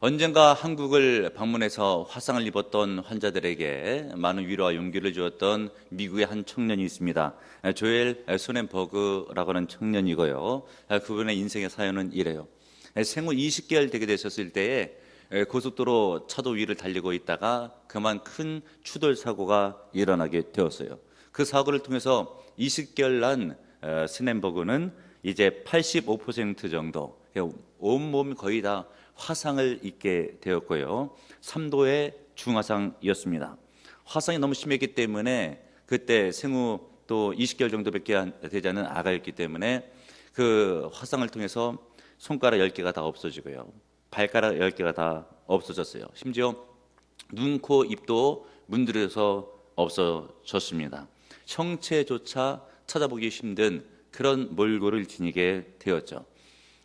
언젠가 한국을 방문해서 화상을 입었던 환자들에게 많은 위로와 용기를 주었던 미국의 한 청년이 있습니다. 조엘 소넨버그라고 하는 청년이고요. 그분의 인생의 사연은 이래요. 생후 20개월 되게 되셨을 때에 고속도로 차도 위를 달리고 있다가 그만 큰 추돌 사고가 일어나게 되었어요. 그 사고를 통해서 20개월 난 스넨버그는 이제 85% 정도, 온몸이 거의 다 화상을 입게 되었고요. 3도의 중화상이었습니다. 화상이 너무 심했기 때문에 그때 생후 또 20개월 정도밖에 되지 않은 아가였기 때문에 그 화상을 통해서 손가락 10개가 다 없어지고요. 발가락 10개가 다 없어졌어요. 심지어 눈, 코, 입도 문드려서 없어졌습니다. 형체조차 찾아보기 힘든 그런 몰골을 지니게 되었죠.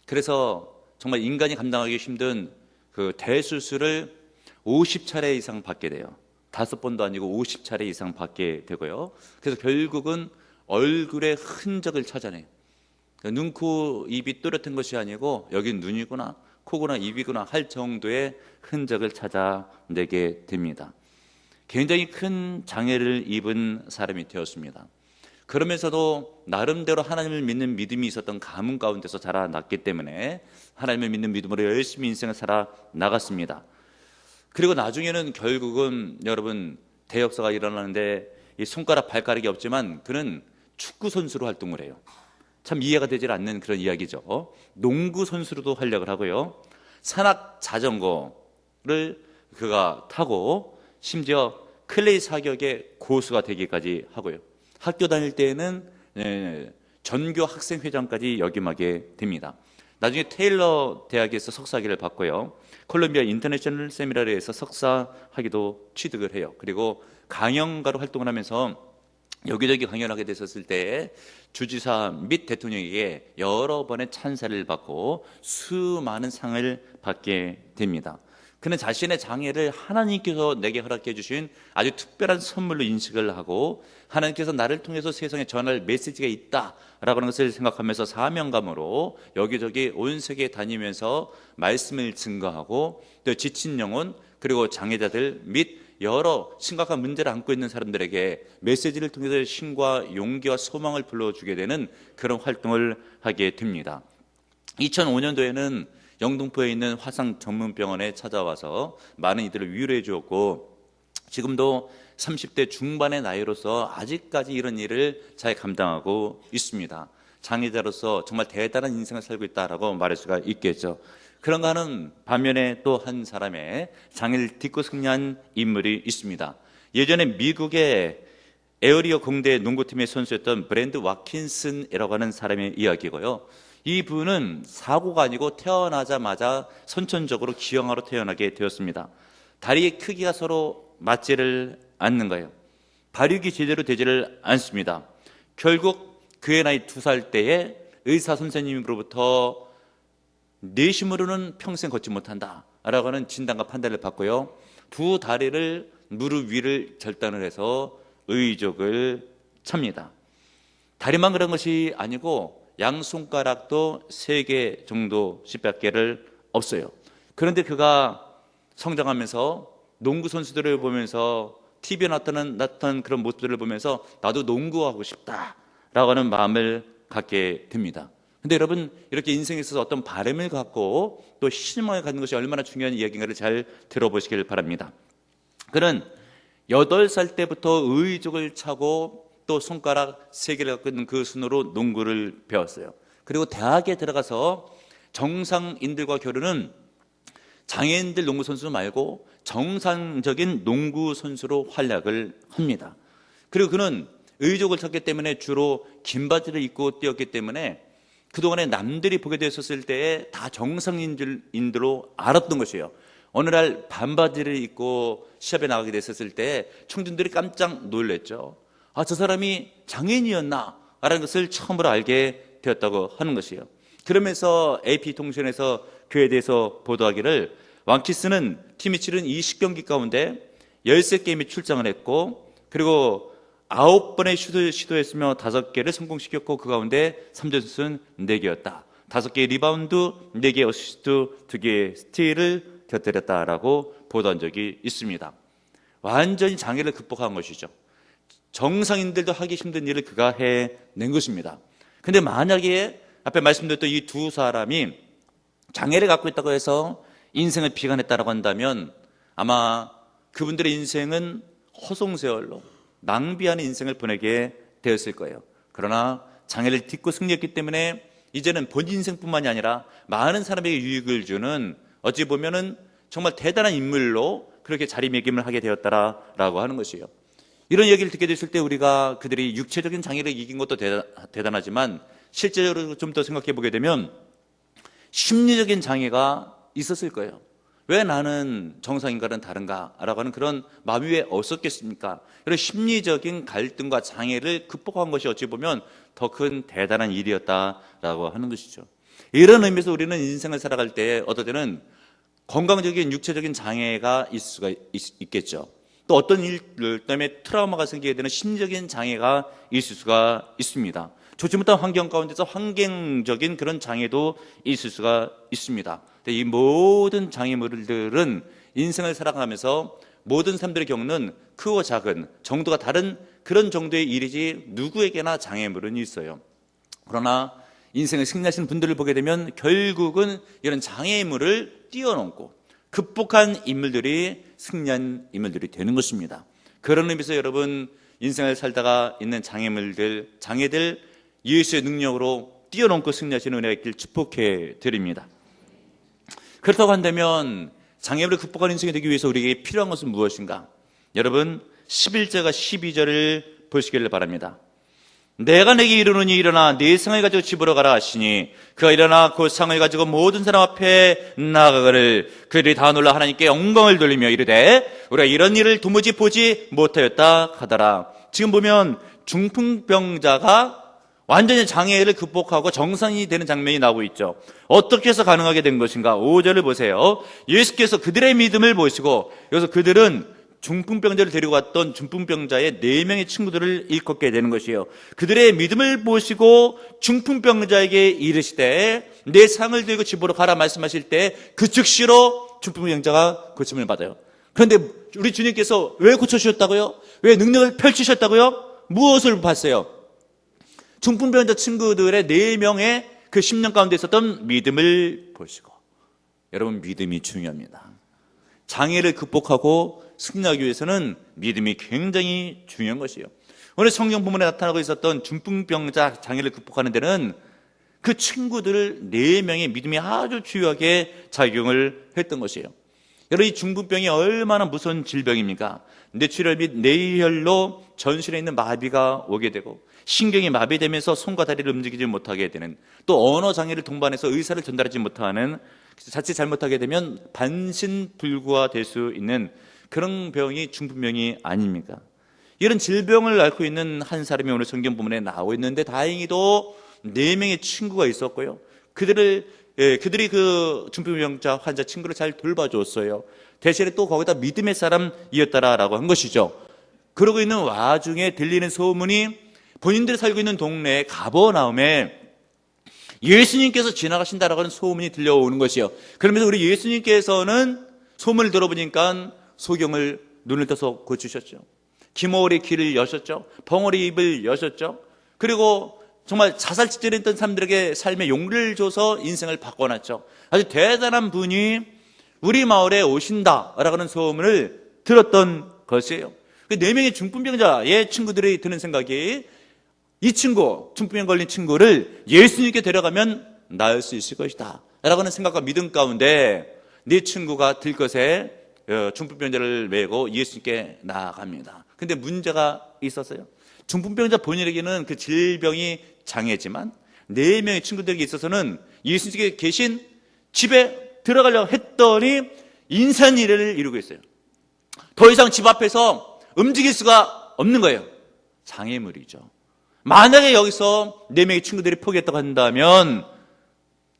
그래서 정말 인간이 감당하기 힘든 그 대수술을 50차례 이상 받게 돼요. 5번도 아니고 50차례 이상 받게 되고요. 그래서 결국은 얼굴의 흔적을 찾아내요. 눈, 코, 입이 또렷한 것이 아니고 여긴 눈이구나, 코구나, 입이구나 할 정도의 흔적을 찾아내게 됩니다. 굉장히 큰 장애를 입은 사람이 되었습니다. 그러면서도 나름대로 하나님을 믿는 믿음이 있었던 가문 가운데서 자라났기 때문에 하나님을 믿는 믿음으로 열심히 인생을 살아나갔습니다. 그리고 나중에는 결국은 여러분 대역사가 일어나는데 이 손가락 발가락이 없지만 그는 축구 선수로 활동을 해요. 참 이해가 되질 않는 그런 이야기죠. 농구 선수로도 활약을 하고요. 산악 자전거를 그가 타고 심지어 클레이 사격의 고수가 되기까지 하고요. 학교 다닐 때에는 전교 학생회장까지 역임하게 됩니다. 나중에 테일러 대학에서 석사학위를 받고요. 콜롬비아 인터내셔널 세미나리에서 석사학위도 취득을 해요. 그리고 강연가로 활동을 하면서 여기저기 강연을 하게 됐었을 때 주지사 및 대통령에게 여러 번의 찬사를 받고 수많은 상을 받게 됩니다. 그는 자신의 장애를 하나님께서 내게 허락해 주신 아주 특별한 선물로 인식을 하고 하나님께서 나를 통해서 세상에 전할 메시지가 있다라고 하는 것을 생각하면서 사명감으로 여기저기 온 세계에 다니면서 말씀을 증거하고 또 지친 영혼 그리고 장애자들 및 여러 심각한 문제를 안고 있는 사람들에게 메시지를 통해서 힘과 용기와 소망을 불러주게 되는 그런 활동을 하게 됩니다. 2005년도에는 영등포에 있는 화상 전문병원에 찾아와서 많은 이들을 위로해 주었고 지금도 30대 중반의 나이로서 아직까지 이런 일을 잘 감당하고 있습니다. 장애자로서 정말 대단한 인생을 살고 있다라고 말할 수가 있겠죠. 그런가 하는 반면에 또 한 사람의 장애를 딛고 승리한 인물이 있습니다. 예전에 미국의 에어리어 공대 농구팀의 선수였던 브랜드 와킨슨이라고 하는 사람의 이야기고요. 이분은 사고가 아니고 태어나자마자 선천적으로 기형아로 태어나게 되었습니다. 다리의 크기가 서로 맞지를 않는 거예요. 발육이 제대로 되지를 않습니다. 결국 그의 나이 2살 때에 의사 선생님으로부터 내심으로는 평생 걷지 못한다 라고 하는 진단과 판단을 받고요. 두 다리를 무릎 위를 절단을 해서 의족을 찹니다. 다리만 그런 것이 아니고 양손가락도 3개 정도 10개를 없어요. 그런데 그가 성장하면서 농구 선수들을 보면서 TV에 나타난 그런 모습들을 보면서 나도 농구하고 싶다라고 하는 마음을 갖게 됩니다. 근데 여러분 이렇게 인생에 있어서 어떤 바람을 갖고 또 희망을 갖는 것이 얼마나 중요한 이야기인가를 잘 들어보시길 바랍니다. 그는 8살 때부터 의족을 차고 또 손가락 3개를 갖고 있는 그 손으로 농구를 배웠어요. 그리고 대학에 들어가서 정상인들과 교류는 장애인들 농구 선수 말고 정상적인 농구 선수로 활약을 합니다. 그리고 그는 의족을 찼기 때문에 주로 긴 바지를 입고 뛰었기 때문에 그동안에 남들이 보게 됐었을 때에 다 정상인들로 알았던 것이에요. 어느 날 반바지를 입고 시합에 나가게 됐었을 때 청중들이 깜짝 놀랐죠. 아, 저 사람이 장애인이었나? 라는 것을 처음으로 알게 되었다고 하는 것이에요. 그러면서 AP통신에서 그에 대해서 보도하기를 왕키스는 팀이 치른 20경기 가운데 13게임에 출장을 했고 그리고 9번의 슛을 시도했으며 5개를 성공시켰고 그 가운데 3점슛은 4개였다. 5개의 리바운드, 4개의 어시스트, 2개의 스틸을 곁들였다라고 보도한 적이 있습니다. 완전히 장애를 극복한 것이죠. 정상인들도 하기 힘든 일을 그가 해낸 것입니다. 근데 만약에 앞에 말씀드렸던 이 두 사람이 장애를 갖고 있다고 해서 인생을 비관했다라고 한다면 아마 그분들의 인생은 허송세월로 낭비하는 인생을 보내게 되었을 거예요. 그러나 장애를 딛고 승리했기 때문에 이제는 본인 인생뿐만이 아니라 많은 사람에게 유익을 주는 어찌 보면은 정말 대단한 인물로 그렇게 자리매김을 하게 되었다라고 하는 것이에요. 이런 얘기를 듣게 됐을 때 우리가 그들이 육체적인 장애를 이긴 것도 대단하지만 실제적으로 좀 더 생각해 보게 되면 심리적인 장애가 있었을 거예요. 왜 나는 정상인과는 다른가? 라고 하는 그런 마음이 왜 없었겠습니까? 이런 심리적인 갈등과 장애를 극복한 것이 어찌 보면 더 큰 대단한 일이었다라고 하는 것이죠. 이런 의미에서 우리는 인생을 살아갈 때 어떨 때는 건강적인 육체적인 장애가 있을 수가 있겠죠. 또 어떤 일 때문에 트라우마가 생기게 되는 심리적인 장애가 있을 수가 있습니다. 좋지 못한 환경 가운데서 환경적인 그런 장애도 있을 수가 있습니다. 이 모든 장애물들은 인생을 살아가면서 모든 사람들이 겪는 크고 작은 정도가 다른 그런 정도의 일이지 누구에게나 장애물은 있어요. 그러나 인생을 승리하시는 분들을 보게 되면 결국은 이런 장애물을 뛰어넘고 극복한 인물들이 승리한 인물들이 되는 것입니다. 그런 의미에서 여러분 인생을 살다가 있는 장애들 예수의 능력으로 뛰어넘고 승리하시는 은혜가 있길 축복해 드립니다. 그렇다고 한다면 장애물을 극복하는 인생이 되기 위해서 우리에게 필요한 것은 무엇인가? 여러분 11절과 12절을 보시기를 바랍니다. 내가 내게 이르노니 일어나 네 상을 가지고 집으로 가라 하시니 그가 일어나 그 상을 가지고 모든 사람 앞에 나아가거늘 그들이 다 놀라 하나님께 영광을 돌리며 이르되 우리가 이런 일을 도무지 보지 못하였다 하더라. 지금 보면 중풍병자가 완전히 장애를 극복하고 정상이 되는 장면이 나오고 있죠. 어떻게 해서 가능하게 된 것인가? 5절을 보세요. 예수께서 그들의 믿음을 보시고 여기서 그들은 중풍병자를 데리고 왔던 중풍병자의 4명의 친구들을 일컫게 되는 것이에요. 그들의 믿음을 보시고 중풍병자에게 이르시되 내 상을 들고 집으로 가라 말씀하실 때 그 즉시로 중풍병자가 고침을 받아요. 그런데 우리 주님께서 왜 고쳐주셨다고요? 왜 능력을 펼치셨다고요? 무엇을 봤어요? 중풍병자 친구들의 4명의 그 10년 가운데 있었던 믿음을 보시고. 여러분 믿음이 중요합니다. 장애를 극복하고 승리하기 위해서는 믿음이 굉장히 중요한 것이에요. 오늘 성경 본문에 나타나고 있었던 중풍병자 장애를 극복하는 데는 그 친구들 4명의 믿음이 아주 중요하게 작용을 했던 것이에요. 여러분 이 중풍병이 얼마나 무서운 질병입니까? 뇌출혈 및 뇌혈로 전신에 있는 마비가 오게 되고 신경이 마비되면서 손과 다리를 움직이지 못하게 되는, 또 언어 장애를 동반해서 의사를 전달하지 못하는, 자칫 잘못하게 되면 반신불구가 될 수 있는 그런 병이 중풍병이 아닙니까? 이런 질병을 앓고 있는 한 사람이 오늘 성경 부문에 나오고 있는데 다행히도 4명의 친구가 있었고요. 그들이 그 중풍병자 환자 친구를 잘 돌봐줬어요. 대신에 또 거기다 믿음의 사람이었다라고 한 것이죠. 그러고 있는 와중에 들리는 소문이 본인들이 살고 있는 동네 가버나움에 예수님께서 지나가신다라고 하는 소문이 들려오는 것이에요. 그러면서 우리 예수님께서는 소문을 들어보니까 소경을 눈을 떠서 고치셨죠. 기모리 귀를 여셨죠. 벙어리 입을 여셨죠. 그리고 정말 자살 직전에 있던 사람들에게 삶의 용기를 줘서 인생을 바꿔놨죠. 아주 대단한 분이 우리 마을에 오신다라고 하는 소문을 들었던 것이에요. 그 4명의 중풍병자의 친구들이 드는 생각이 이 친구, 중풍병 걸린 친구를 예수님께 데려가면 나을 수 있을 것이다 라고 하는 생각과 믿음 가운데 네 친구가 들것에 중풍병자를 메고 예수님께 나아갑니다. 근데 문제가 있었어요. 중풍병자 본인에게는 그 질병이 장애지만 4명의 친구들에게 있어서는 예수님께 계신 집에 들어가려고 했더니 인산이례를 이루고 있어요. 더 이상 집 앞에서 움직일 수가 없는 거예요. 장애물이죠. 만약에 여기서 4명의 친구들이 포기했다고 한다면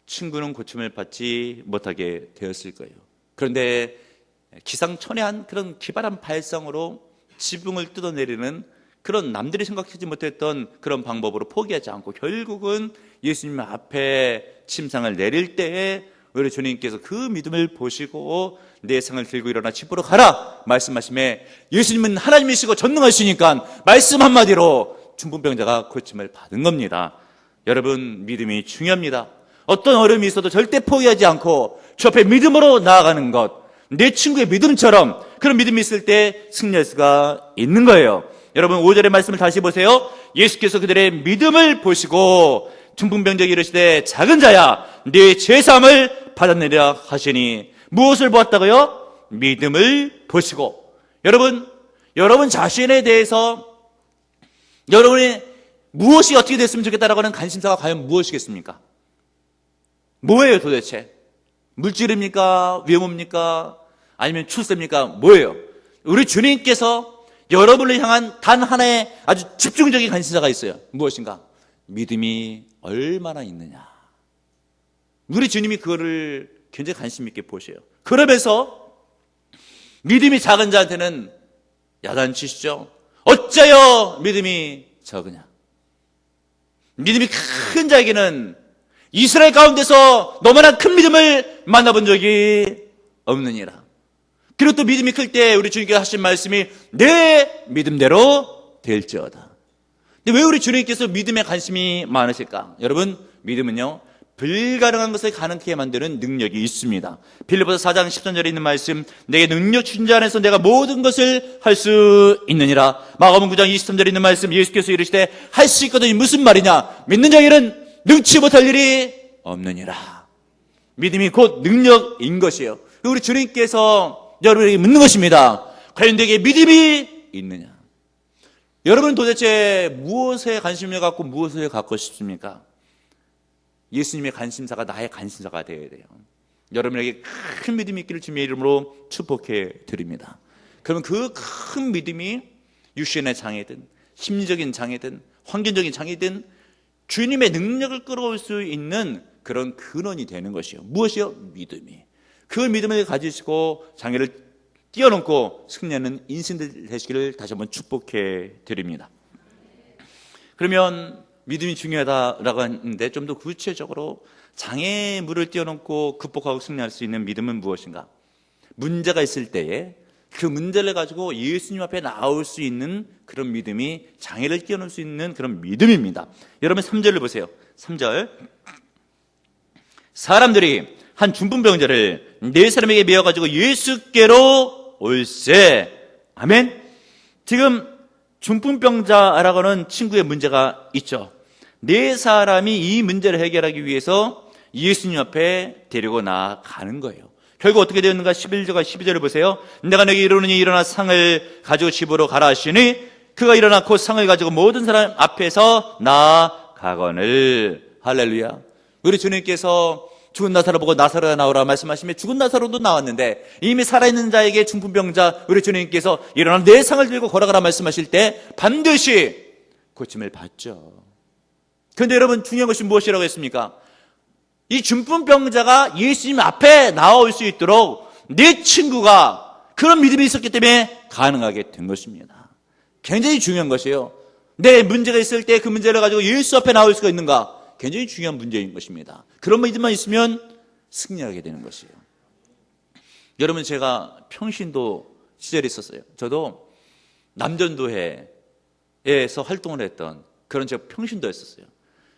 친구는 고침을 받지 못하게 되었을 거예요. 그런데 기상천외한 그런 기발한 발상으로 지붕을 뜯어내리는 그런 남들이 생각하지 못했던 그런 방법으로 포기하지 않고 결국은 예수님 앞에 침상을 내릴 때에 우리 주님께서 그 믿음을 보시고 내 상을 들고 일어나 집으로 가라 말씀하심에 예수님은 하나님이시고 전능하시니까 말씀 한마디로 중풍병자가 고침을 받은 겁니다. 여러분, 믿음이 중요합니다. 어떤 어려움이 있어도 절대 포기하지 않고 주 앞에 믿음으로 나아가는 것, 내 친구의 믿음처럼 그런 믿음이 있을 때 승리할 수가 있는 거예요. 여러분, 5절의 말씀을 다시 보세요. 예수께서 그들의 믿음을 보시고 중풍병자에게 이르시되 작은 자야 네 죄사함을 받았느니라 하시니 무엇을 보았다고요? 믿음을 보시고. 여러분 자신에 대해서 여러분의 무엇이 어떻게 됐으면 좋겠다라고 하는 관심사가 과연 무엇이겠습니까? 뭐예요 도대체? 물질입니까? 외모입니까? 아니면 출세입니까? 뭐예요? 우리 주님께서 여러분을 향한 단 하나의 아주 집중적인 관심사가 있어요. 무엇인가? 믿음이 얼마나 있느냐. 우리 주님이 그거를 굉장히 관심 있게 보셔요. 그러면서 믿음이 작은 자한테는 야단치시죠. 어째요 믿음이 적으냐. 믿음이 큰 자에게는 이스라엘 가운데서 너무나 큰 믿음을 만나본 적이 없느니라. 그리고 또 믿음이 클 때 우리 주님께서 하신 말씀이 내 믿음대로 될지어다. 근데 왜 우리 주님께서 믿음에 관심이 많으실까? 여러분, 믿음은요 불가능한 것을 가능하게 만드는 능력이 있습니다. 빌립보서 4장 13절에 있는 말씀, 내게 능력 주신 자 안에서 내가 모든 것을 할 수 있느니라. 마가복음 9장 23절에 있는 말씀, 예수께서 이르시되 할 수 있거든요. 무슨 말이냐? 믿는 자에게는 능치 못할 일이 없느니라. 믿음이 곧 능력인 것이에요. 우리 주님께서 여러분에게 묻는 것입니다. 과연 내게 믿음이 있느냐? 여러분 도대체 무엇에 관심을 갖고 무엇을 갖고 싶습니까? 예수님의 관심사가 나의 관심사가 되어야 돼요. 여러분에게 큰 믿음이 있기를 주님의 이름으로 축복해 드립니다. 그러면 그 큰 믿음이 육신의 장애든 심리적인 장애든 환경적인 장애든 주님의 능력을 끌어올 수 있는 그런 근원이 되는 것이요. 무엇이요? 믿음이. 그 믿음을 가지시고 장애를 뛰어넘고 승리하는 인생들 되시기를 다시 한번 축복해 드립니다. 그러면 믿음이 중요하다라고 하는데 좀 더 구체적으로 장애물을 뛰어넘고 극복하고 승리할 수 있는 믿음은 무엇인가? 문제가 있을 때에 그 문제를 가지고 예수님 앞에 나올 수 있는 그런 믿음이 장애를 뛰어넘을 수 있는 그런 믿음입니다. 여러분 3절을 보세요. 3절. 사람들이 한 중풍병자를 네 사람에게 메어가지고 예수께로 올세. 아멘. 지금 중풍병자라고 하는 친구의 문제가 있죠. 네 사람이 이 문제를 해결하기 위해서 예수님 앞에 데리고 나가는 거예요. 결국 어떻게 되었는가? 11절과 12절을 보세요. 내가 너에게 이르노니 일어나 상을 가지고 집으로 가라 하시니 그가 일어나 곧 상을 가지고 모든 사람 앞에서 나아가거늘. 할렐루야. 우리 주님께서 죽은 나사로 보고 나사로야 나오라 말씀하시며 죽은 나사로도 나왔는데 이미 살아있는 자에게 중풍병자 우리 주님께서 일어나 내 상을 들고 걸어가라 말씀하실 때 반드시 고침을 받죠. 그런데 여러분 중요한 것이 무엇이라고 했습니까? 이 중풍병자가 예수님 앞에 나올 수 있도록 내 친구가 그런 믿음이 있었기 때문에 가능하게 된 것입니다. 굉장히 중요한 것이에요. 내 문제가 있을 때 그 문제를 가지고 예수 앞에 나올 수가 있는가? 굉장히 중요한 문제인 것입니다. 그런 믿음만 있으면 승리하게 되는 것이에요. 여러분 제가 평신도 시절이 있었어요. 저도 남전도회에서 활동을 했던 그런 제가 평신도였었어요.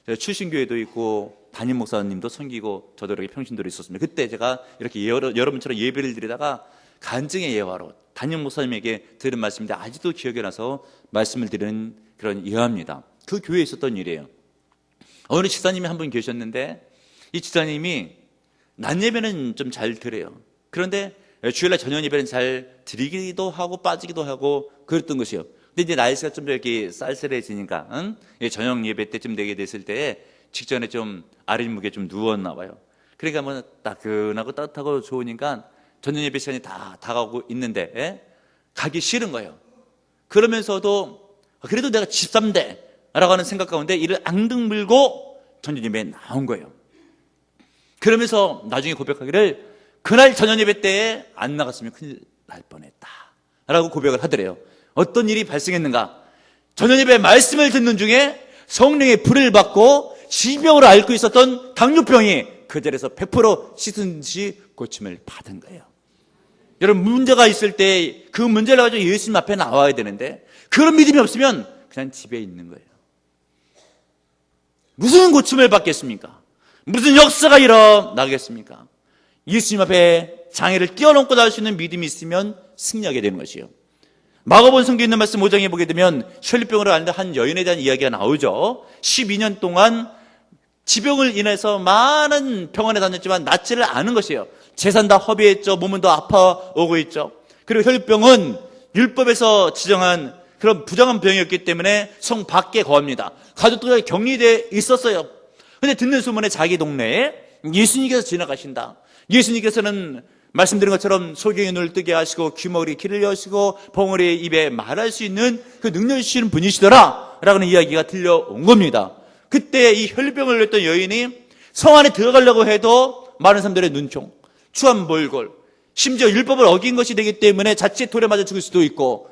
제가 출신교회도 있고 담임 목사님도 섬기고 저도 이렇게 평신도로 있었습니다. 그때 제가 이렇게 여러분처럼 예배를 드리다가 간증의 예화로 담임 목사님에게 들은 말씀인데 아직도 기억이 나서 말씀을 드리는 그런 예화입니다. 그 교회에 있었던 일이에요. 어느 집사님이 한 분 계셨는데 이 집사님이 낮 예배는 좀 잘 드려요. 그런데 주일날 저녁 예배는 잘 드리기도 하고 빠지기도 하고 그랬던 것이요. 근데 이제 날씨가 좀 이렇게 쌀쌀해지니까 저녁 예배 때쯤 되게 됐을 때 직전에 좀 아랫목에 좀 누웠나 봐요. 그러니까 뭐 따끈하고 따뜻하고 좋으니까 저녁 예배 시간이 다 다가오고 있는데 가기 싫은 거예요. 그러면서도 그래도 내가 집사인데 라고 하는 생각 가운데 이를 앙등 물고 저녁 예배에 나온 거예요. 그러면서 나중에 고백하기를 그날 저녁 예배 때에 안 나갔으면 큰일 날 뻔했다 라고 고백을 하더래요. 어떤 일이 발생했는가? 저녁 예배 말씀을 듣는 중에 성령의 불을 받고 질병으로 앓고 있었던 당뇨병이 그 자리에서 100% 씻은 듯이 고침을 받은 거예요. 여러분, 문제가 있을 때 그 문제를 가지고 예수님 앞에 나와야 되는데 그런 믿음이 없으면 그냥 집에 있는 거예요. 무슨 고침을 받겠습니까? 무슨 역사가 일어나겠습니까? 예수님 앞에 장애를 뛰어넘고 나올 수 있는 믿음이 있으면 승리하게 되는 것이요. 마가복음 성경에 있는 말씀 5장에 보게 되면 혈류병으로 앓는 한 여인에 대한 이야기가 나오죠. 12년 동안 지병을 인해서 많은 병원에 다녔지만 낫지를 않은 것이에요. 재산 다 허비했죠. 몸은 더 아파오고 있죠. 그리고 혈류병은 율법에서 지정한 그런 부정한 병이었기 때문에 성 밖에 거합니다. 가족들과 격리되어 있었어요. 근데 듣는 소문에 자기 동네에 예수님께서 지나가신다. 예수님께서는 말씀드린 것처럼 소경의 눈을 뜨게 하시고 귀머리 귀를 여시고 벙어리의 입에 말할 수 있는 그 능력을 주시는 분이시더라 라는 이야기가 들려온 겁니다. 그때 이 혈류병을 걸렸던 여인이 성 안에 들어가려고 해도 많은 사람들의 눈총, 추한몰골, 심지어 율법을 어긴 것이 되기 때문에 자칫 돌에 맞아 죽을 수도 있고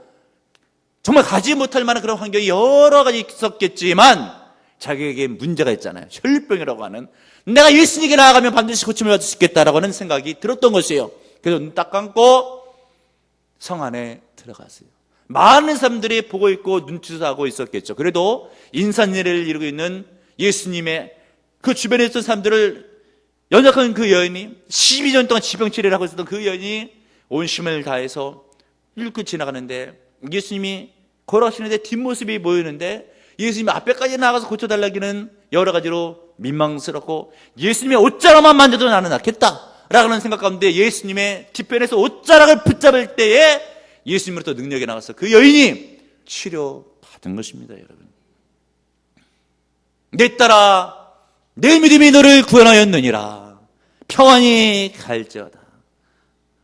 정말 가지 못할 만한 그런 환경이 여러 가지 있었겠지만 자기에게 문제가 있잖아요. 혈류병이라고 하는, 내가 예수님에게 나아가면 반드시 고침을 받을 수 있겠다라고 하는 생각이 들었던 것이에요. 그래서 눈 딱 감고 성 안에 들어갔어요. 많은 사람들이 보고 있고 눈치하고 있었겠죠. 그래도 인산일을 이루고 있는 예수님의 그 주변에 있던 사람들을 연약한 그 여인이 12년 동안 지병치료를 하고 있었던 그 여인이 온 힘을 다해서 이렇게 지나가는데 예수님이 걸어가시는데 뒷모습이 보이는데 예수님이 앞에까지 나가서 고쳐달라기는 여러 가지로 민망스럽고 예수님의 옷자락만 만져도 나는 낫겠다라는 생각 가운데 예수님의 뒷편에서 옷자락을 붙잡을 때에 예수님으로부터 능력이 나와서 그 여인이 치료받은 것입니다. 여러분, 내 딸아 내 믿음이 너를 구원하였느니라 평안히 갈지어다.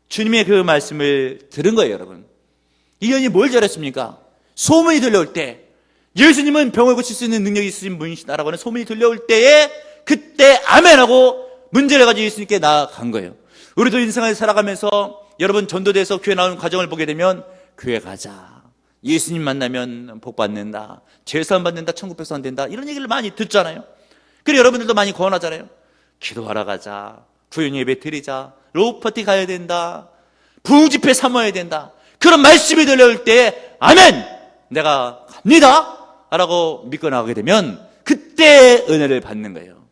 주님의 그 말씀을 들은 거예요. 여러분, 이 여인이 뭘 잘했습니까? 소문이 들려올 때 예수님은 병을 고칠 수 있는 능력이 있으신 분이시다라고 하는 소문이 들려올 때에 그때 아멘하고 문제를 가지고 예수님께 나아간 거예요. 우리도 인생을 살아가면서 여러분 전도대에서 교회 나오는 과정을 보게 되면 교회 가자, 예수님 만나면 복 받는다, 죄사함 받는다, 천국 백성 된다, 이런 얘기를 많이 듣잖아요. 그리고 여러분들도 많이 권하잖아요. 기도하러 가자, 구연 예배 드리자, 로우파티 가야 된다, 부흥집회 삼아야 된다. 그런 말씀이 들려올 때 아멘! 내가 갑니다! 라고 믿고 나가게 되면 그때 은혜를 받는 거예요.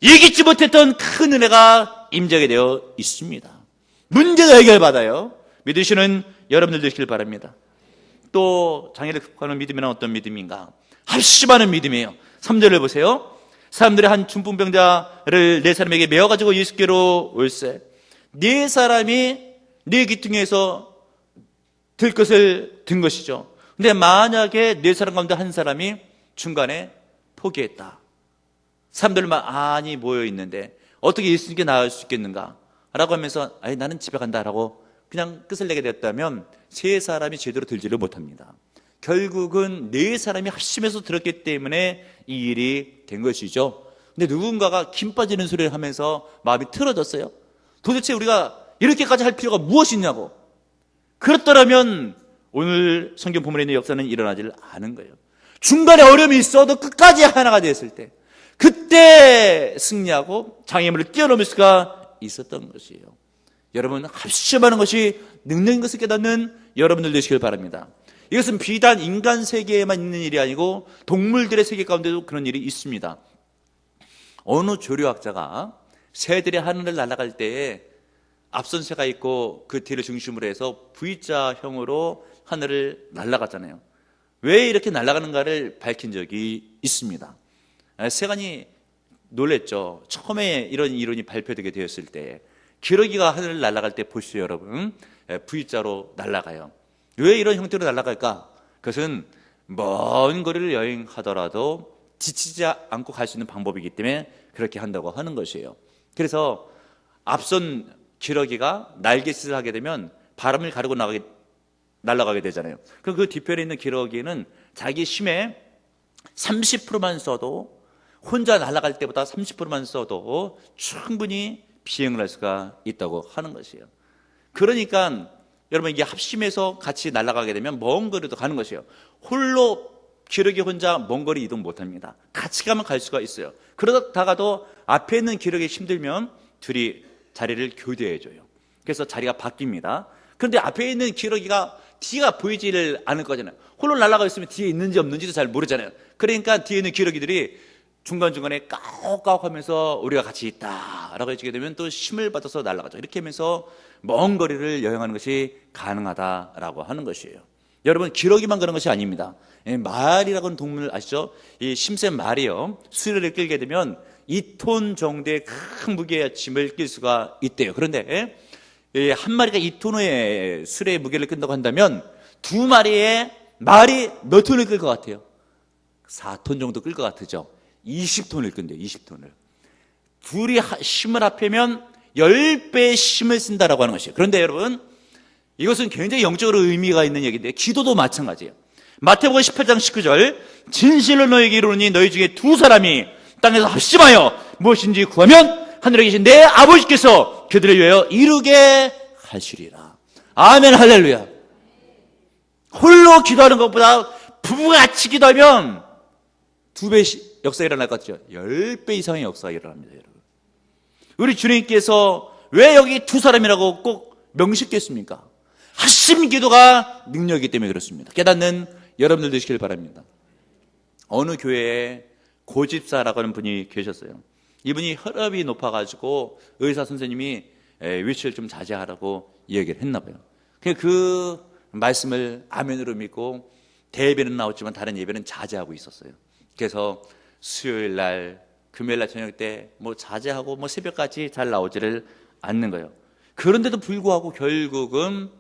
예기치 못했던 큰 은혜가 임재하게 되어 있습니다. 문제도 해결받아요. 믿으시는 여러분들 되시길 바랍니다. 또 장애를 극복하는 믿음이란 어떤 믿음인가? 합심하는 믿음이에요. 3절을 보세요. 사람들이 한 중풍병자를 네 사람에게 메어가지고 예수께로 올세. 네 사람이 네 귀퉁이에서 들 것을 든 것이죠. 근데 만약에 네 사람 가운데 한 사람이 중간에 포기했다. 사람들만 많이 모여 있는데 어떻게 예수님께 나아갈 수 있겠는가? 라고 하면서 아니 나는 집에 간다라고 그냥 끝을 내게 되었다면 세 사람이 제대로 들지를 못합니다. 결국은 네 사람이 합심해서 들었기 때문에 이 일이 된 것이죠. 근데 누군가가 김 빠지는 소리를 하면서 마음이 틀어졌어요. 도대체 우리가 이렇게까지 할 필요가 무엇이냐고. 그렇더라면 오늘 성경 본문에 있는 역사는 일어나지를 않은 거예요. 중간에 어려움이 있어도 끝까지 하나가 되었을 때 그때 승리하고 장애물을 뛰어넘을 수가 있었던 것이에요. 여러분, 합심하는 것이 능력인 것을 깨닫는 여러분들 되시길 바랍니다. 이것은 비단 인간 세계에만 있는 일이 아니고 동물들의 세계 가운데도 그런 일이 있습니다. 어느 조류학자가 새들이 하늘을 날아갈 때에 앞선 새가 있고 그 뒤를 중심으로 해서 V자형으로 하늘을 날아갔잖아요. 왜 이렇게 날아가는가를 밝힌 적이 있습니다. 세간이 놀랬죠. 처음에 이런 이론이 발표되게 되었을 때 기러기가 하늘을 날아갈 때 보시죠, 여러분. V자로 날아가요. 왜 이런 형태로 날아갈까? 그것은 먼 거리를 여행하더라도 지치지 않고 갈 수 있는 방법이기 때문에 그렇게 한다고 하는 것이에요. 그래서 앞선 기러기가 날갯짓을 하게 되면 바람을 가르고 날아가게 되잖아요. 그럼 그 뒤편에 있는 기러기는 자기 힘의 30%만 써도 혼자 날아갈 때보다 30%만 써도 충분히 비행을 할 수가 있다고 하는 것이에요. 그러니까 여러분 이게 합심해서 같이 날아가게 되면 먼 거리도 가는 것이에요. 홀로 기러기 혼자 먼 거리 이동 못합니다. 같이 가면 갈 수가 있어요. 그러다가도 앞에 있는 기러기 힘들면 둘이 자리를 교대해줘요. 그래서 자리가 바뀝니다. 그런데 앞에 있는 기러기가 뒤가 보이지를 않을 거잖아요. 홀로 날아가 있으면 뒤에 있는지 없는지도 잘 모르잖아요. 그러니까 뒤에 있는 기러기들이 중간중간에 까옥까옥 하면서 우리가 같이 있다라고 해주게 되면 또 힘을 받아서 날아가죠. 이렇게 하면서 먼 거리를 여행하는 것이 가능하다라고 하는 것이에요. 여러분, 기러기만 그런 것이 아닙니다. 말이라고 하는 동물 아시죠? 이 심센 말이요, 수레를 끌게 되면 2톤 정도의 큰 무게의 짐을 끌 수가 있대요. 그런데 한 마리가 2톤의 수레의 무게를 끈다고 한다면 두 마리의 말이 몇 톤을 끌 것 같아요? 4톤 정도 끌 것 같으죠? 20톤을 끈대요. 20톤을. 둘이 힘을 합하면 10배의 힘을 쓴다라고 하는 것이에요. 그런데 여러분, 이것은 굉장히 영적으로 의미가 있는 얘기인데, 기도도 마찬가지예요. 마태복음 18장 19절, 진실로 너희에게 이르노니 너희 중에 두 사람이 땅에서 합심하여 무엇인지 구하면 하늘에 계신 내 아버지께서 그들을 위하여 이루게 하시리라. 아멘, 할렐루야. 홀로 기도하는 것보다 부부같이 기도하면 2배 역사가 일어날 것 같죠? 10배 이상의 역사가 일어납니다, 여러분. 우리 주님께서 왜 여기 두 사람이라고 꼭 명시했습니까? 합심 기도가 능력이기 때문에 그렇습니다. 깨닫는 여러분들 되시길 바랍니다. 어느 교회에 고집사라고 하는 분이 계셨어요. 이분이 혈압이 높아가지고 의사 선생님이 위치를 좀 자제하라고 얘기를 했나 봐요. 그 말씀을 아멘으로 믿고 대예배는 나왔지만 다른 예배는 자제하고 있었어요. 그래서 수요일 날, 금요일 날 저녁 때 뭐 자제하고 뭐 새벽까지 잘 나오지를 않는 거예요. 그런데도 불구하고 결국은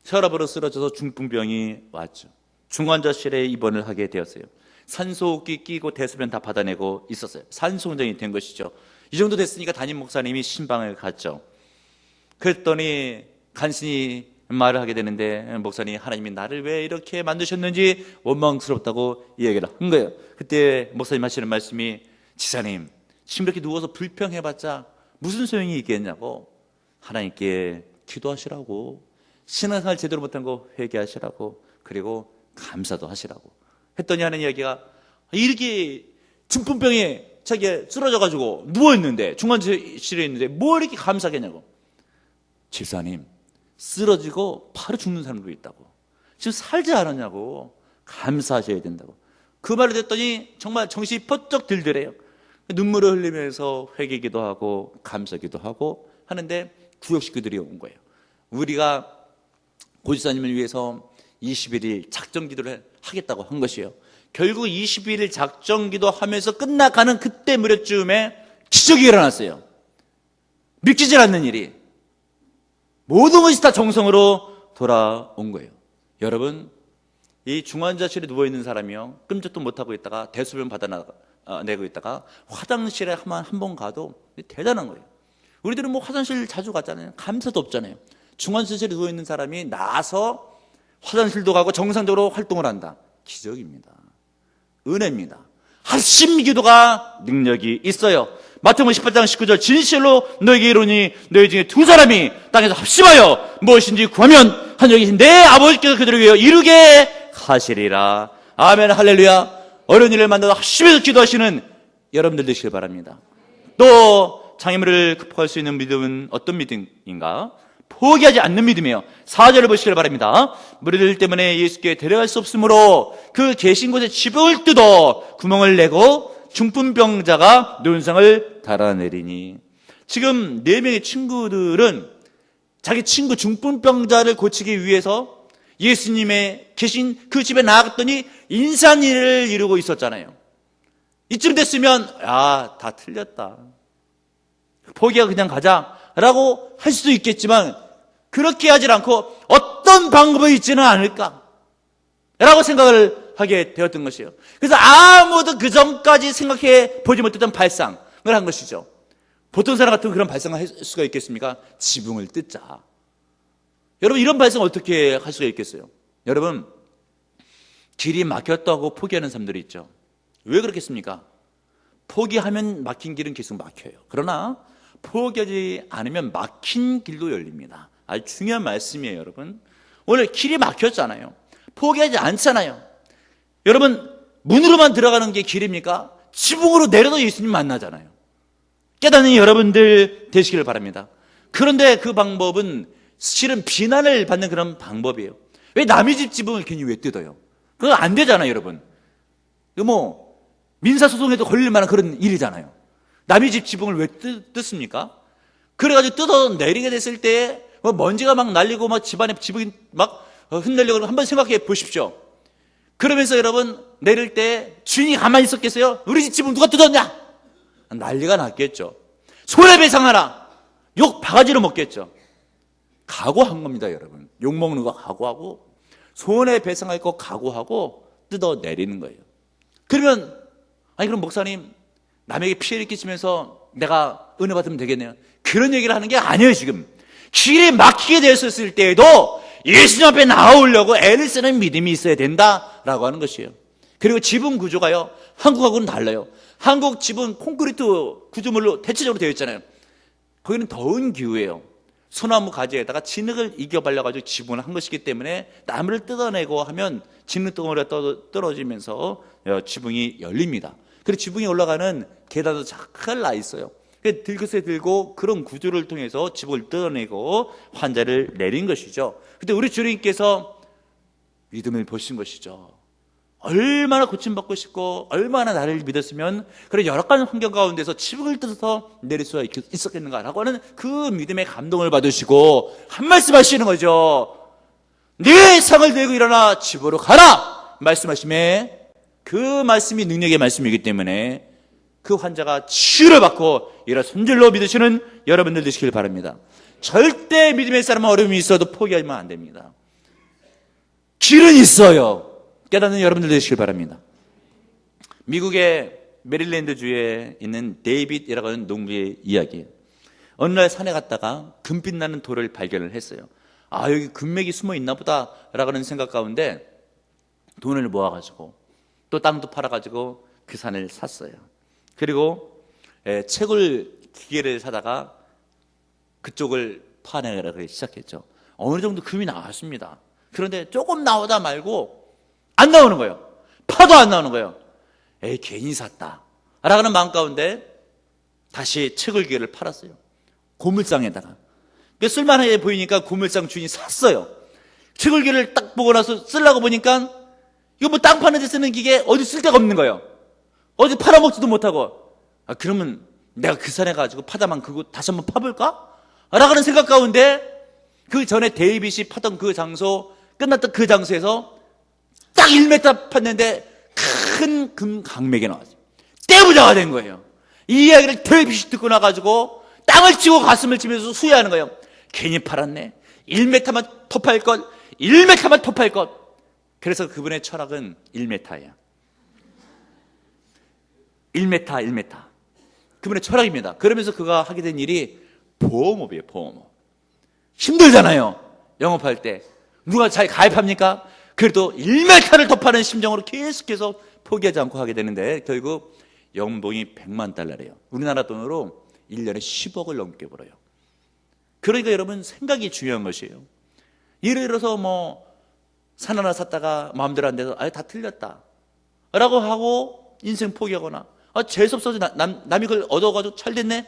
혈압으로 쓰러져서 중풍병이 왔죠. 중환자실에 입원을 하게 되었어요. 산소호흡기 끼고 대소변 다 받아내고 있었어요. 산소운전이 된 것이죠. 이 정도 됐으니까 담임 목사님이 신방을 갔죠. 그랬더니 간신히 말을 하게 되는데, 목사님이 하나님이 나를 왜 이렇게 만드셨는지 원망스럽다고 이야기를 한 거예요. 그때 목사님 하시는 말씀이, 지사님, 지금 이렇게 누워서 불평해봤자 무슨 소용이 있겠냐고, 하나님께 기도하시라고, 신앙생활 제대로 못한 거 회개하시라고, 그리고 감사도 하시라고 했더니 하는 이야기가, 이렇게 중풍병에 자기가 쓰러져가지고 누워있는데, 중환자실에 있는데 뭘 이렇게 감사하겠냐고. 집사님, 쓰러지고 바로 죽는 사람도 있다고, 지금 살지 않았냐고, 감사하셔야 된다고. 그 말을 듣더니 정말 정신이 번쩍 들더래요. 눈물을 흘리면서 회개기도 하고 감사기도 하고 하는데 구역식구들이 온 거예요. 우리가 고지사님을 위해서 21일 작정기도를 하겠다고 한 것이에요. 결국 21일 작정기도 하면서 끝나가는 그때 무렵쯤에 기적이 일어났어요. 믿기질 않는 일이. 모든 것이 다 정성으로 돌아온 거예요. 여러분, 이 중환자실에 누워있는 사람이요, 끔찍도 못하고 있다가 대소변 받아내고 있다가 화장실에 한 번 가도 대단한 거예요. 우리들은 뭐 화장실 자주 갔잖아요. 감사도 없잖아요. 중환자실에 누워있는 사람이 나서 화장실도 가고 정상적으로 활동을 한다. 기적입니다. 은혜입니다. 합심 기도가 능력이 있어요. 마태복음 18장 19절, 진실로 너에게 이르노니 너희 중에 두 사람이 땅에서 합심하여 무엇인지 구하면 하늘에 계신 내 아버지께서 그들을 위하여 이루게 하시리라. 아멘, 할렐루야. 어려운 일을 만나서 합심해서 기도하시는 여러분들 되시길 바랍니다. 또 장애물을 극복할 수 있는 믿음은 어떤 믿음인가? 포기하지 않는 믿음이에요. 4절을 보시길 바랍니다. 무리들 때문에 예수께 데려갈 수 없으므로 그 계신 곳에 지붕을 뜯어 구멍을 내고 중풍병자가 눈상을 달아내리니. 지금 4명의 친구들은 자기 친구 중풍병자를 고치기 위해서 예수님의 계신 그 집에 나갔더니 인산일을 이루고 있었잖아요. 이쯤 됐으면 다 틀렸다, 포기하고 그냥 가자라고 할 수도 있겠지만 그렇게 하지 않고 어떤 방법이 있지는 않을까 라고 생각을 하게 되었던 것이에요. 그래서 아무도 그 전까지 생각해 보지 못했던 발상을 한 것이죠. 보통 사람 같으면 그런 발상을 할 수가 있겠습니까? 지붕을 뜯자. 여러분, 이런 발상을 어떻게 할 수가 있겠어요? 여러분, 길이 막혔다고 포기하는 사람들이 있죠. 왜 그렇겠습니까? 포기하면 막힌 길은 계속 막혀요. 그러나 포기하지 않으면 막힌 길도 열립니다. 아주 중요한 말씀이에요, 여러분. 오늘 길이 막혔잖아요. 포기하지 않잖아요. 여러분, 문으로만 들어가는 게 길입니까? 지붕으로 내려도 예수님 만나잖아요. 깨닫는 여러분들 되시기를 바랍니다. 그런데 그 방법은 실은 비난을 받는 그런 방법이에요. 왜 남의 집 지붕을 괜히 왜 뜯어요? 그거 안 되잖아요, 여러분. 이거 민사소송에도 걸릴 만한 그런 일이잖아요. 남의 집 지붕을 왜 뜯습니까? 그래가지고 뜯어 내리게 됐을 때 먼지가 막 날리고 집안에 지붕이 막 흔들리고 한번 생각해 보십시오. 그러면서 여러분 내릴 때 주인이 가만히 있었겠어요? 우리 집 지붕 누가 뜯었냐? 난리가 났겠죠. 손해배상하라. 욕 바가지로 먹겠죠. 각오한 겁니다, 여러분. 욕 먹는 거 각오하고 손해배상할 거 각오하고 뜯어 내리는 거예요. 그러면 그럼 목사님 남에게 피해를 끼치면서 내가 은혜 받으면 되겠네요. 그런 얘기를 하는 게 아니에요. 지금 길이 막히게 되었을 때에도 예수님 앞에 나오려고 애를 쓰는 믿음이 있어야 된다라고 하는 것이에요. 그리고 지붕 구조가요, 한국하고는 달라요. 한국 집은 콘크리트 구조물로 대체적으로 되어 있잖아요. 거기는 더운 기후예요. 소나무 가지에다가 진흙을 이겨 발라가지고 지붕을 한 것이기 때문에 나무를 뜯어내고 하면 진흙 덩어리가 떨어지면서 지붕이 열립니다. 그리고 지붕에 올라가는 계단도 잘 나 있어요. 들것에 들고 그런 구조를 통해서 지붕을 뜯어내고 환자를 내린 것이죠. 근데 우리 주님께서 믿음을 보신 것이죠. 얼마나 고침받고 싶고 얼마나 나를 믿었으면 그런 열악한 환경 가운데서 지붕을 뜯어서 내릴 수가 있었겠는가라고 하는 그 믿음의 감동을 받으시고 한 말씀 하시는 거죠. 네 상을 들고 일어나 집으로 가라 말씀하심에, 그 말씀이 능력의 말씀이기 때문에 그 환자가 치유를 받고 이런 손질로 믿으시는 여러분들 되시길 바랍니다. 절대 믿음의 사람은 어려움이 있어도 포기하면 안 됩니다. 길은 있어요. 깨닫는 여러분들 되시길 바랍니다. 미국의 메릴랜드주에 있는 데이빗이라고 하는 농부의 이야기예요. 어느 날 산에 갔다가 금빛 나는 돌을 발견을 했어요. 여기 금맥이 숨어 있나 보다라고 하는 생각 가운데 돈을 모아가지고 또 땅도 팔아가지고 그 산을 샀어요. 그리고 기계를 사다가 그쪽을 파내기 시작했죠. 어느 정도 금이 나왔습니다. 그런데 조금 나오다 말고 안 나오는 거예요. 파도 안 나오는 거예요. 괜히 샀다 라고 하는 마음 가운데 다시 채굴기계를 팔았어요. 고물상에다가. 쓸만해 보이니까 고물상 주인이 샀어요. 채굴기를 딱 보고 나서 쓰려고 보니까 이거 땅 파는 데 쓰는 기계 어디 쓸 데가 없는 거예요. 어디 팔아먹지도 못하고. 그러면 내가 그 산에 가지고 파다만 그거 다시 한번 파볼까? 라고 하는 생각 가운데 그 전에 데이빗이 파던 그 장소, 끝났던 그 장소에서 딱 1m 팠는데 큰 금 강맥이 나왔어요. 떼부자가 된 거예요. 이 이야기를 데이빗이 듣고 나가지고 땅을 치고 가슴을 치면서 후회하는 거예요. 괜히 팔았네. 1m만 더 팔 것, 1m만 더 팔 것. 그래서 그분의 철학은 1m야. 1m. 그분의 철학입니다. 그러면서 그가 하게 된 일이 보험업이에요. 보험업. 힘들잖아요. 영업할 때. 누가 잘 가입합니까? 그래도 1m를 더 파는 심정으로 계속해서 포기하지 않고 하게 되는데 결국 연봉이 100만 달러래요. 우리나라 돈으로 1년에 10억을 넘게 벌어요. 그러니까 여러분 생각이 중요한 것이에요. 예를 들어서 산 하나 샀다가 마음대로 안 돼서 다 틀렸다 라고 하고 인생 포기하거나 재수없어서 남이 그걸 얻어가지고 잘 됐네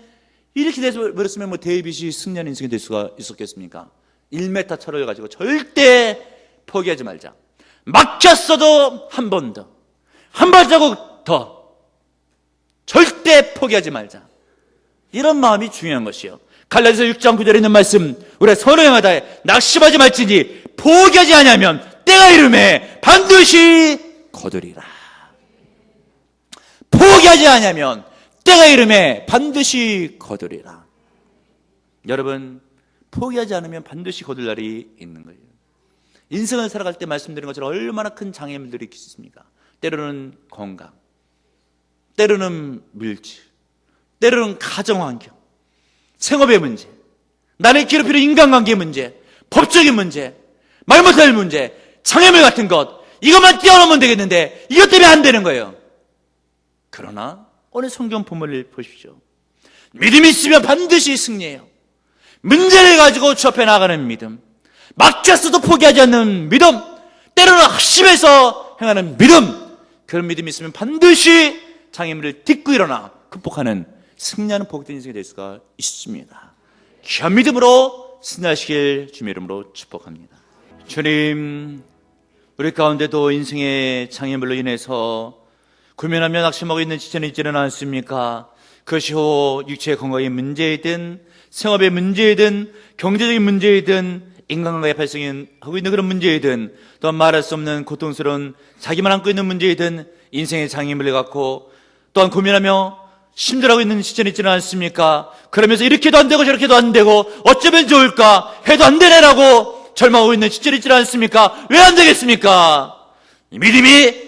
이렇게 돼서 버렸으면 데이빗이 승리하는 인생이 될 수가 있었겠습니까? 1m 철을 가지고 절대 포기하지 말자. 막혔어도 한 번 더, 한 발자국 더, 절대 포기하지 말자. 이런 마음이 중요한 것이요. 갈라디아서 6장 9절에 있는 말씀, 우리가 서로 행하다에 낙심하지 말지니 포기하지 아니하면 때가 이르매 반드시 거두리라. 포기하지 아니하면 때가 이르매 반드시 거두리라. 여러분, 포기하지 않으면 반드시 거둘 날이 있는 거예요. 인생을 살아갈 때 말씀드린 것처럼 얼마나 큰 장애물들이 있습니까? 때로는 건강, 때로는 물질, 때로는 가정환경, 생업의 문제, 나를 괴롭히는 인간관계의 문제, 법적인 문제, 말 못할 문제, 장애물 같은 것, 이것만 뛰어넘으면 되겠는데 이것 때문에 안 되는 거예요. 그러나 오늘 성경 본문을 보십시오. 믿음이 있으면 반드시 승리해요. 문제를 가지고 주 앞에 나가는 믿음, 막혔어도 포기하지 않는 믿음, 때로는 합심해서 행하는 믿음, 그런 믿음이 있으면 반드시 장애물을 딛고 일어나 극복하는 승리하는 복된 인생이 될 수가 있습니다. 귀한 믿음으로 승리하시길 주님의 이름으로 축복합니다. 주님, 우리 가운데도 인생의 장애물로 인해서 고민하며 낙심하고 있는 지체는 있지는 않습니까? 그것이 육체의 건강의 문제이든 생업의 문제이든 경제적인 문제이든 인간관계에 발생하고 있는 그런 문제이든 또한 말할 수 없는 고통스러운 자기만 안고 있는 문제이든 인생의 장애물을 갖고 또한 고민하며 힘들어하고 있는 시절이 있지는 않습니까? 그러면서 이렇게도 안 되고 저렇게도 안 되고 어쩌면 좋을까 해도 안 되네라고 절망하고 있는 시절이 있지는 않습니까? 왜 안 되겠습니까? 이 믿음이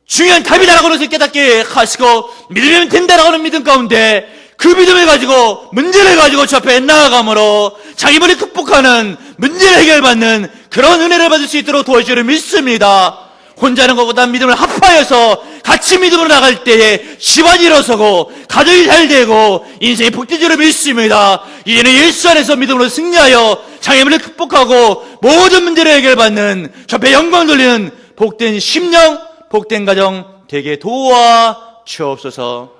중요한 답이다라고 해서 깨닫게 하시고 믿으면 된다라고 하는 믿음 가운데 그 믿음을 가지고 문제를 가지고 주 앞에 나아감으로 장애물을 극복하는 문제를 해결받는 그런 은혜를 받을 수 있도록 도와주기를 믿습니다. 혼자 하는 것보다 믿음을 합하여서 같이 믿음으로 나갈 때에 집안이 일어서고 가정이 잘 되고 인생이 복되기를 믿습니다. 이제는 예수 안에서 믿음으로 승리하여 장애물을 극복하고 모든 문제를 해결받는 주 앞에 영광 돌리는 복된 심령 복된 가정 되게 도와주옵소서.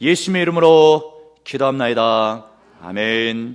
예수님의 이름으로 기도합나이다. 아멘.